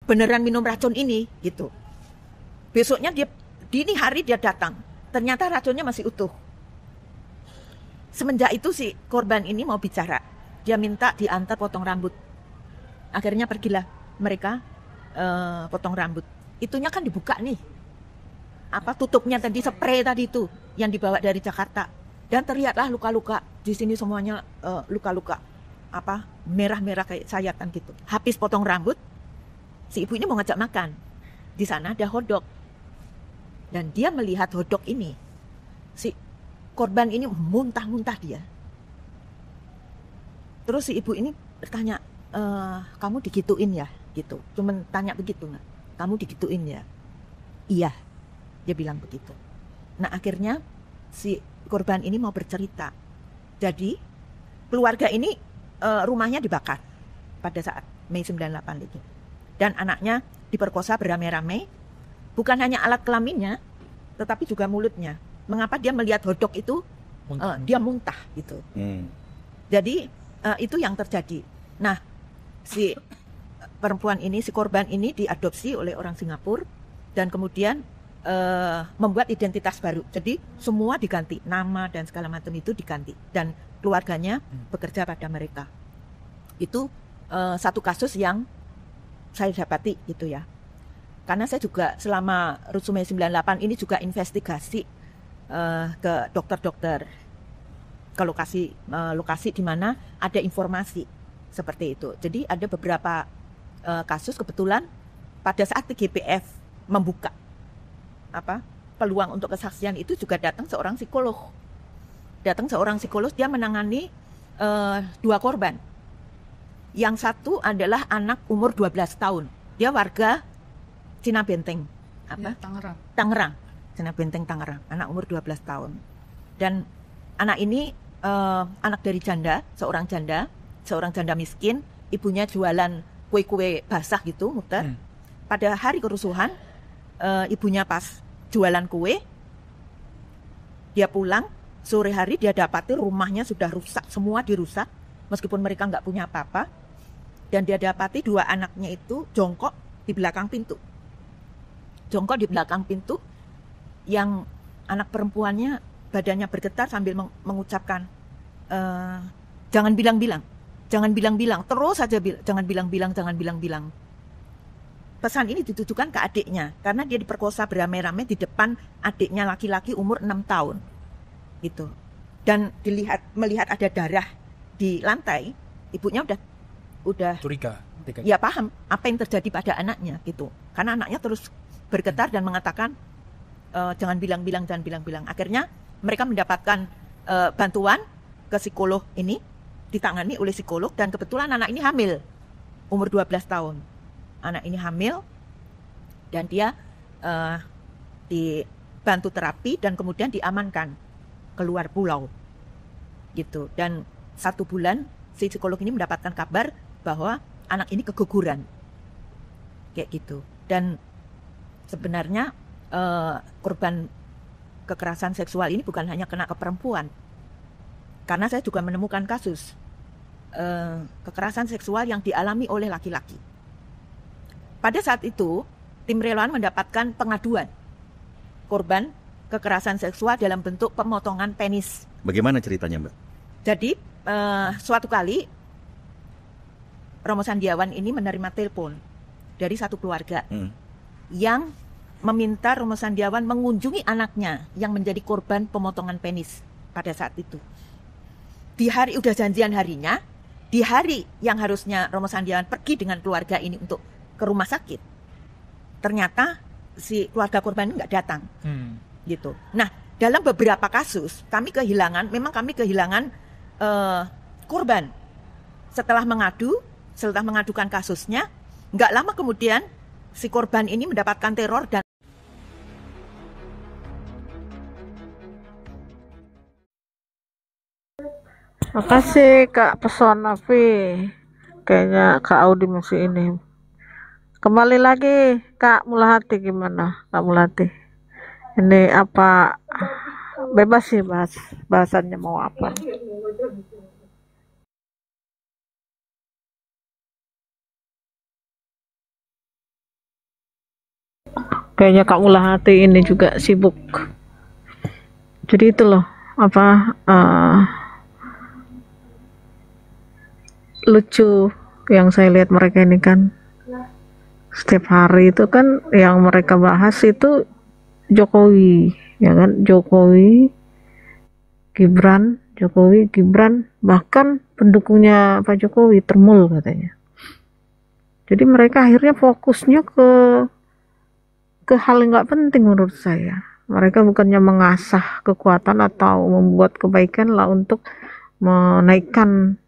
beneran minum racun ini gitu. Besoknya dia dini hari dia datang, ternyata racunnya masih utuh. Semenjak itu si korban ini mau bicara, dia minta diantar potong rambut. Akhirnya pergilah mereka potong rambut. Itunya kan dibuka nih, apa tutupnya tadi, spray tadi itu yang dibawa dari Jakarta, dan terlihatlah luka-luka di sini semuanya, luka-luka apa merah-merah kayak sayatan gitu. Habis potong rambut, si ibu ini mau ngajak makan. Di sana ada hotdog, dan dia melihat hotdog ini, si korban ini muntah-muntah dia. Terus si ibu ini bertanya, kamu digituin ya gitu, cuman tanya begitu nggak, kamu digituin ya? Iya, dia bilang begitu. Nah akhirnya si korban ini mau bercerita. Jadi keluarga ini rumahnya dibakar pada saat Mei 98 itu, dan anaknya diperkosa beramai-ramai. Bukan hanya alat kelaminnya, tetapi juga mulutnya. Mengapa dia melihat hotdog itu dia muntah gitu. Jadi itu yang terjadi. Nah si perempuan ini, si korban ini diadopsi oleh orang Singapura, dan kemudian membuat identitas baru. Jadi semua diganti, nama dan segala macam itu diganti, dan keluarganya bekerja pada mereka. Itu satu kasus yang saya dapati gitu ya. Karena saya juga selama Rusuh Mei 98 ini juga investigasi ke dokter-dokter, ke lokasi di mana ada informasi seperti itu. Jadi ada beberapa kasus kebetulan pada saat TGPF membuka peluang untuk kesaksian itu juga datang seorang psikolog. Dia menangani 2 korban. Yang satu adalah anak umur 12 tahun. Dia warga Cina Benteng. Ya, Tangerang. Cina Benteng Tangerang. Anak umur 12 tahun. Dan anak ini anak dari janda, seorang janda miskin. Ibunya jualan kue-kue basah gitu, muter. Pada hari kerusuhan, ibunya pas jualan kue, dia pulang, sore hari dia dapati rumahnya sudah rusak, semua dirusak, meskipun mereka nggak punya apa-apa. Dan dia dapati 2 anaknya itu jongkok di belakang pintu. Yang anak perempuannya badannya bergetar sambil mengucapkan, jangan bilang-bilang, terus saja jangan bilang-bilang. Pesan ini ditujukan ke adiknya, karena dia diperkosa beramai-ramai di depan adiknya laki-laki umur 6 tahun. Gitu. Dan melihat ada darah di lantai, ibunya udah curiga. Ya paham apa yang terjadi pada anaknya gitu. Karena anaknya terus bergetar dan mengatakan, jangan bilang-bilang. Akhirnya mereka mendapatkan bantuan ke psikolog ini, ditangani oleh psikolog, dan kebetulan anak ini hamil, umur 12 tahun. Anak ini hamil, dan dia dibantu terapi dan kemudian diamankan keluar pulau gitu. Dan 1 bulan si psikolog ini mendapatkan kabar bahwa anak ini keguguran kayak gitu. Dan sebenarnya korban kekerasan seksual ini bukan hanya kena ke perempuan, karena saya juga menemukan kasus kekerasan seksual yang dialami oleh laki-laki. Pada saat itu tim relawan mendapatkan pengaduan korban kekerasan seksual dalam bentuk pemotongan penis. Bagaimana ceritanya, Mbak? Jadi suatu kali Romo Sandiawan ini menerima telepon dari satu keluarga yang meminta Romo Sandiawan mengunjungi anaknya yang menjadi korban pemotongan penis pada saat itu. Di hari udah janjian harinya, di hari yang harusnya Romo Sandiawan pergi dengan keluarga ini untuk ke rumah sakit, ternyata si keluarga korban ini nggak datang. Gitu. Nah, dalam beberapa kasus kami kehilangan korban setelah mengadukan kasusnya. Nggak lama kemudian si korban ini mendapatkan teror dan makasih Kak Pesona V. Kayaknya Kak Audi masih ini. Kembali lagi Kak Mulahati, gimana Kak Mulahati? Ini apa, bebas sih bahasannya mau apa? Kayaknya Kak Mulahati ini juga sibuk. Jadi itu loh, apa lucu yang saya lihat mereka ini kan setiap hari itu kan yang mereka bahas itu Jokowi, ya kan, Jokowi, Gibran, bahkan pendukungnya Pak Jokowi termul katanya. Jadi mereka akhirnya fokusnya ke hal yang nggak penting menurut saya. Mereka bukannya mengasah kekuatan atau membuat kebaikan lah untuk menaikkan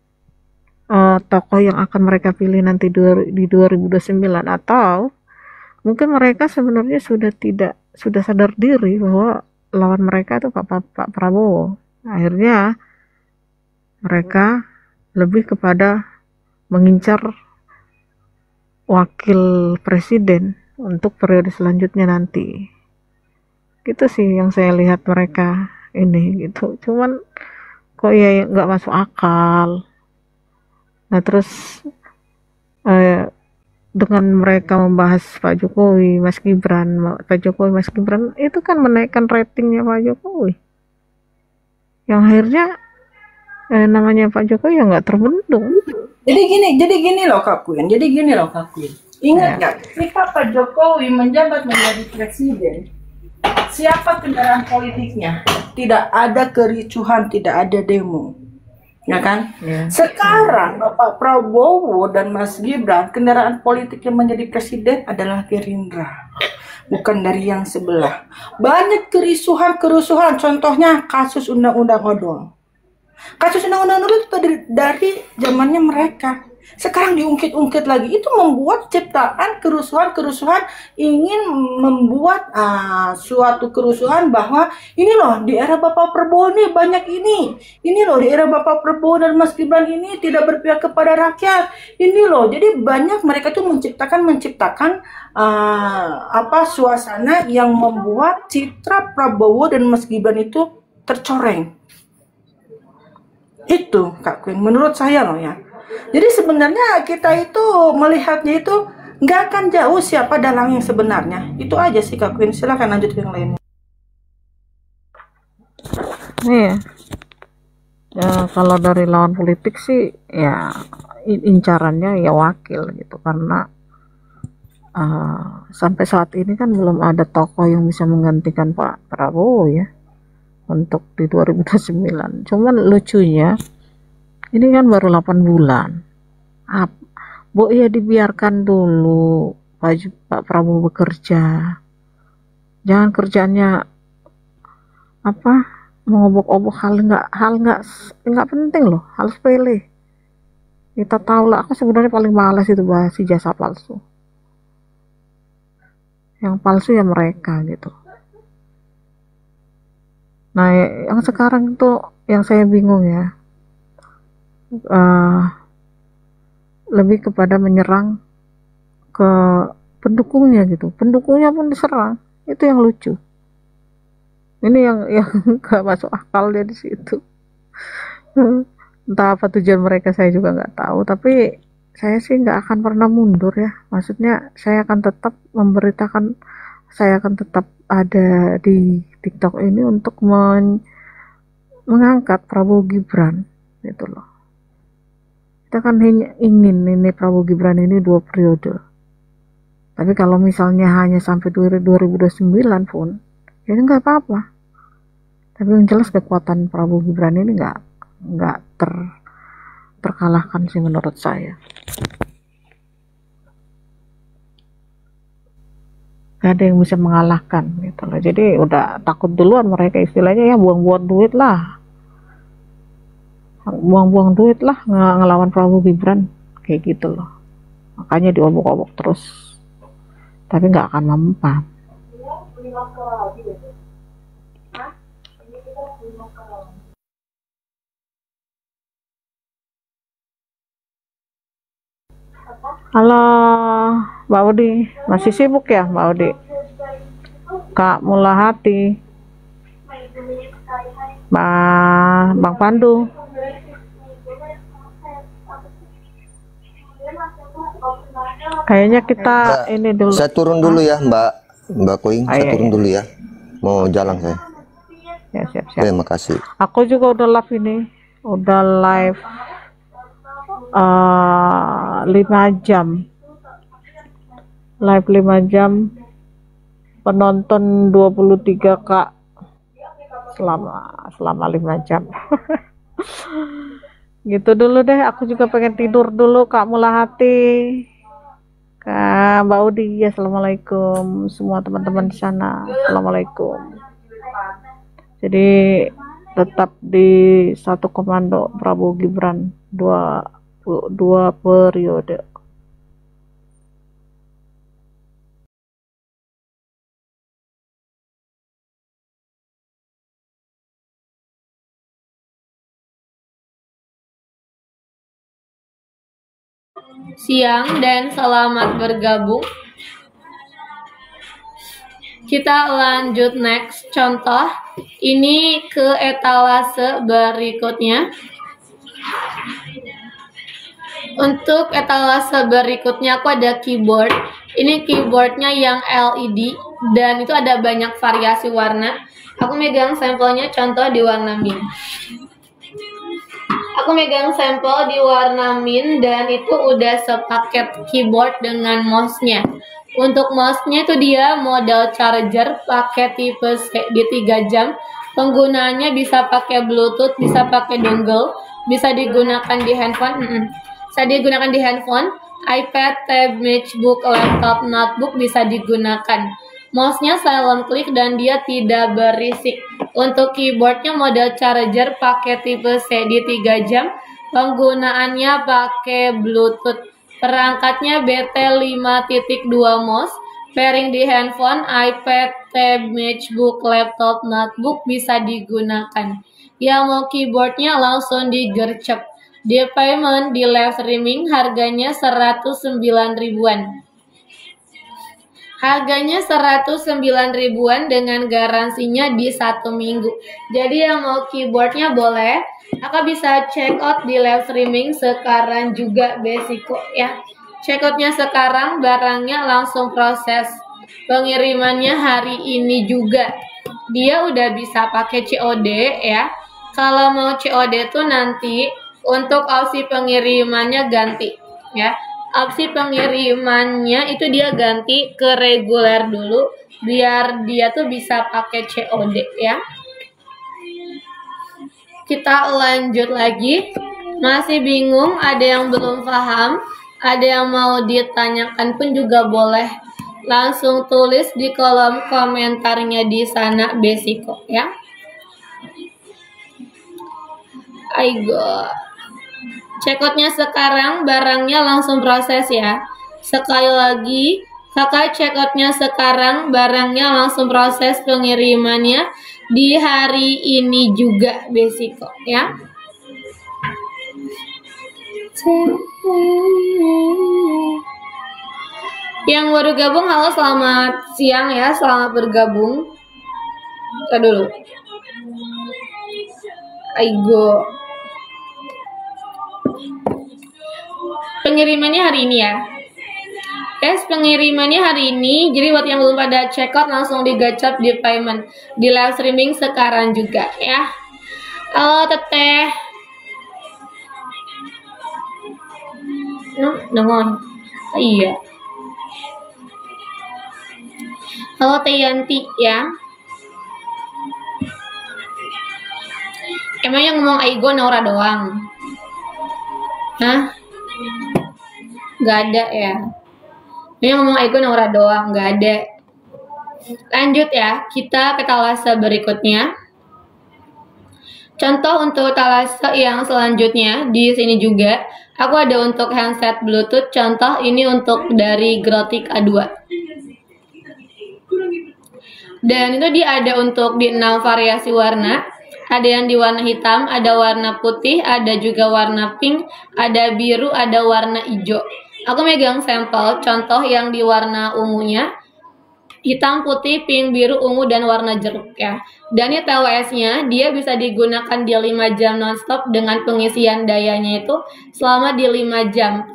tokoh yang akan mereka pilih nanti di 2029, atau mungkin mereka sebenarnya sudah sadar diri bahwa lawan mereka itu Pak Prabowo. Akhirnya mereka lebih kepada mengincar wakil presiden untuk periode selanjutnya nanti. Gitu sih yang saya lihat mereka ini gitu. Cuman kok ya nggak masuk akal. Nah terus dengan mereka membahas Pak Jokowi, Mas Gibran itu kan menaikkan ratingnya Pak Jokowi. Yang akhirnya namanya Pak Jokowi ya nggak terbendung. Jadi gini loh Kak Queen. Ingat nggak? Ketika Pak Jokowi menjabat menjadi presiden, siapa kendaraan politiknya? Tidak ada kericuhan, tidak ada demo. Ya kan? Sekarang Bapak Prabowo dan Mas Gibran, kendaraan politik yang menjadi presiden adalah Gerindra, bukan dari yang sebelah. Banyak kerusuhan, contohnya kasus Undang-Undang Odol. Kasus Undang-Undang Odol itu dari zamannya mereka. Sekarang diungkit-ungkit lagi, itu membuat ciptaan kerusuhan, ingin membuat suatu kerusuhan bahwa ini loh di era Bapak Prabowo nih banyak ini loh di era Bapak Prabowo dan Mas Gibran ini tidak berpihak kepada rakyat, ini loh. Jadi banyak mereka tuh menciptakan suasana yang membuat citra Prabowo dan Mas Gibran itu tercoreng. Itu Kak Queen, menurut saya loh ya. Jadi sebenarnya kita itu melihatnya itu nggak akan jauh siapa dalang yang sebenarnya. Itu aja sih Kak Queen. Silahkan lanjut ke yang lainnya. Iya. Ya, kalau dari lawan politik sih ya incarannya ya wakil gitu, karena sampai saat ini kan belum ada tokoh yang bisa menggantikan Pak Prabowo ya untuk di 2029. Cuman lucunya ini kan baru 8 bulan. Bu ya dibiarkan dulu Pak Prabowo bekerja. Jangan kerjanya mengobok-obok hal nggak penting loh, hal sepele. Kita tahu lah, aku sebenarnya paling malas itu bahas ijazah palsu. Yang palsu ya mereka gitu. Nah, yang sekarang tuh yang saya bingung ya. Lebih kepada menyerang ke pendukungnya gitu. Pendukungnya pun diserang. Itu yang lucu. Ini yang gak masuk akal dia di situ. Entah apa tujuan mereka saya juga nggak tahu. Tapi saya sih nggak akan pernah mundur ya. Maksudnya saya akan tetap memberitakan. Saya akan tetap ada di TikTok ini untuk mengangkat Prabowo Gibran gitu loh. Kita kan ingin ini Prabowo Gibran ini 2 periode. Tapi kalau misalnya hanya sampai 2029 pun, ya nggak apa-apa. Tapi yang jelas kekuatan Prabowo Gibran ini nggak terkalahkan sih menurut saya. Gak ada yang bisa mengalahkan gitu loh. Jadi udah takut duluan mereka, istilahnya ya buang-buang duit lah. Ngelawan Prabowo Gibran kayak gitu loh. Makanya diobok-obok terus, tapi nggak akan mempan. Halo Mbak Odi, masih sibuk ya Mbak Odi? Kak Mulahati, Bang Pandu. Kayaknya kita ini dulu. Saya turun dulu ya Mbak. Mbak Koing, Ah, saya iya, turun iya. dulu ya. Mau jalan saya. Ya, siap-siap. Terima kasih. Aku juga udah live ini. Udah live 5 jam. Live 5 jam. Penonton 23K selama 5 jam. Gitu dulu deh, aku juga pengen tidur dulu, Kak Mulahati, Kak Mbak Udi. Assalamualaikum semua teman-teman di sana. Assalamualaikum. Jadi tetap di satu komando Prabowo Gibran dua periode. Siang dan selamat bergabung. Kita lanjut next contoh. Ini ke etalase berikutnya. Untuk etalase berikutnya aku ada keyboard. Ini keyboardnya yang LED dan itu ada banyak variasi warna. Aku megang sampelnya contoh di warna mint. Aku megang sampel di warna mint dan itu udah sepaket keyboard dengan mouse-nya. Untuk mouse-nya itu dia model charger pakai tipe C di 3 jam. Penggunaannya bisa pakai Bluetooth, bisa pakai dongle, bisa digunakan di handphone. Bisa digunakan di handphone, iPad, tab, MacBook, laptop, notebook bisa digunakan. Mouse-nya silent click dan dia tidak berisik. Untuk keyboardnya model charger pakai tipe C di 3 jam. Penggunaannya pakai Bluetooth. Perangkatnya BT5.2 mouse. Pairing di handphone, iPad, tab, MacBook, laptop, notebook bisa digunakan. Yang mau keyboardnya langsung digercep. Di payment di live streaming harganya 109 ribuan. Harganya 109 ribuan dengan garansinya di 1 minggu. Jadi yang mau keyboardnya boleh. Kakak bisa check out di live streaming sekarang juga Besiko ya. Check outnya sekarang, barangnya langsung proses. Pengirimannya hari ini juga. Dia udah bisa pakai COD ya. Kalau mau COD tuh nanti untuk opsi pengirimannya ganti ya. Opsi pengirimannya itu dia ganti ke reguler dulu biar dia tuh bisa pakai COD ya. Kita lanjut lagi. Masih bingung, ada yang belum paham, ada yang mau ditanyakan pun juga boleh langsung tulis di kolom komentarnya di sana Besiko ya. Aigo. Checkoutnya sekarang, barangnya langsung proses ya. Sekali lagi, kakak checkoutnya sekarang, barangnya langsung proses pengirimannya di hari ini juga Besiko ya. Yang baru gabung, halo selamat siang ya, selamat bergabung. Kita dulu. Aigo. Pengirimannya hari ini ya. Guys, pengirimannya hari ini. Jadi buat yang belum pada check out langsung digacap di payment di live streaming sekarang juga ya. Halo Teteh. Nongon. Iya. Halo Teh Yanti ya. Emang yang ngomong Aigo Naura doang? Hah? Gak ada ya? Yang ngomong Aigo Naura doang, gak ada. Lanjut ya, kita ke talasa berikutnya. Contoh untuk talasa yang selanjutnya di sini juga, aku ada untuk handset Bluetooth. Contoh ini untuk dari Grotic A2. Dan itu dia ada untuk di 6 variasi warna. Ada yang di warna hitam, ada warna putih, ada juga warna pink, ada biru, ada warna hijau. Aku megang sampel contoh yang di warna ungunya. hitam, putih, pink, biru, ungu, dan warna jeruk ya. Dan ini TWS-nya dia bisa digunakan di 5 jam nonstop dengan pengisian dayanya itu selama di 5 jam.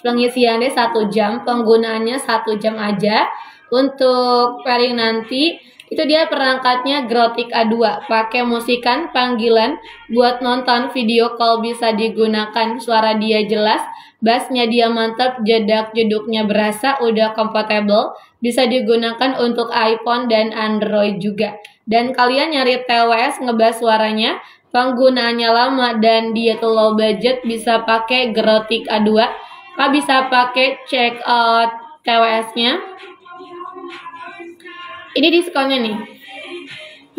Pengisiannya 1 jam, penggunaannya 1 jam aja. Untuk pairing nanti itu dia perangkatnya Grotic A2, pakai musikan panggilan buat nonton video call bisa digunakan, suara dia jelas, bassnya dia mantap, jedak-jeduknya berasa, udah compatible, bisa digunakan untuk iPhone dan Android juga. Dan kalian nyari TWS ngebass suaranya, penggunaannya lama dan dia tuh low budget, bisa pakai Grotic A2, bisa pakai check out TWS-nya. Ini diskonnya nih,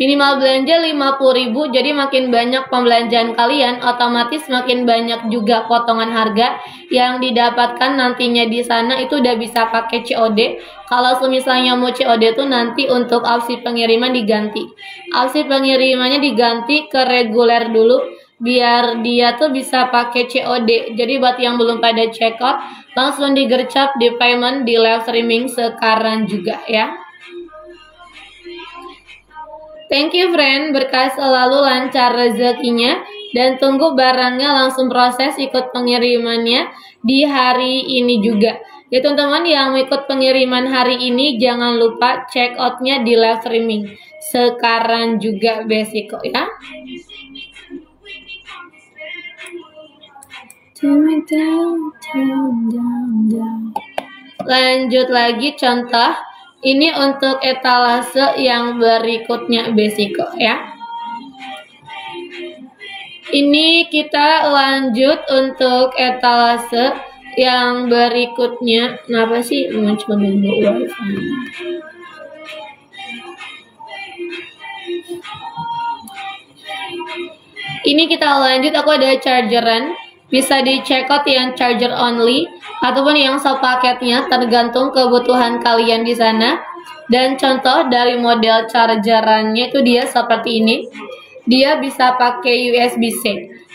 minimal belanja 50.000, jadi makin banyak pembelanjaan kalian, otomatis makin banyak juga potongan harga yang didapatkan nantinya di sana. Itu udah bisa pakai COD. Kalau misalnya mau COD tuh nanti untuk opsi pengiriman diganti. Opsi pengirimannya diganti ke reguler dulu biar dia tuh bisa pakai COD. Jadi buat yang belum pada check out, langsung digercep di payment di live streaming sekarang juga ya. Thank you friend, berkah selalu, lancar rezekinya, dan tunggu barangnya langsung proses ikut pengirimannya di hari ini juga. Ya teman-teman yang mau ikut pengiriman hari ini, jangan lupa check outnya di live streaming sekarang juga Besiko ya. Lanjut lagi contoh. Ini untuk etalase yang berikutnya Besiko ya. Ini kita lanjut untuk etalase yang berikutnya. Kenapa sih muncul dulu wifi? Ini kita lanjut, aku ada chargeran. Bisa di check out yang charger only ataupun yang sepaketnya, tergantung kebutuhan kalian di sana. Dan contoh dari model chargerannya itu dia seperti ini. Dia bisa pakai USB-C.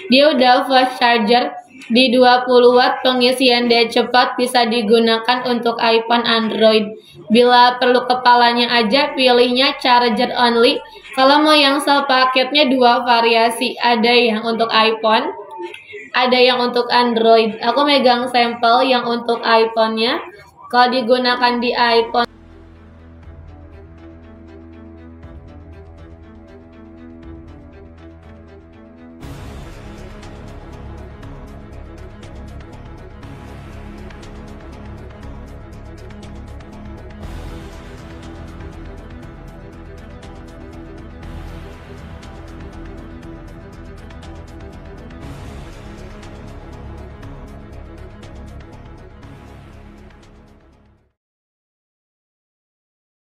Dia udah fast charger di 20 watt, pengisian dia cepat, bisa digunakan untuk iPhone, Android. Bila perlu kepalanya aja, pilihnya charger only. Kalau mau yang sepaketnya dua variasi, ada yang untuk iPhone, ada yang untuk Android. Aku megang sampel yang untuk iPhone-nya. Kalau digunakan di iPhone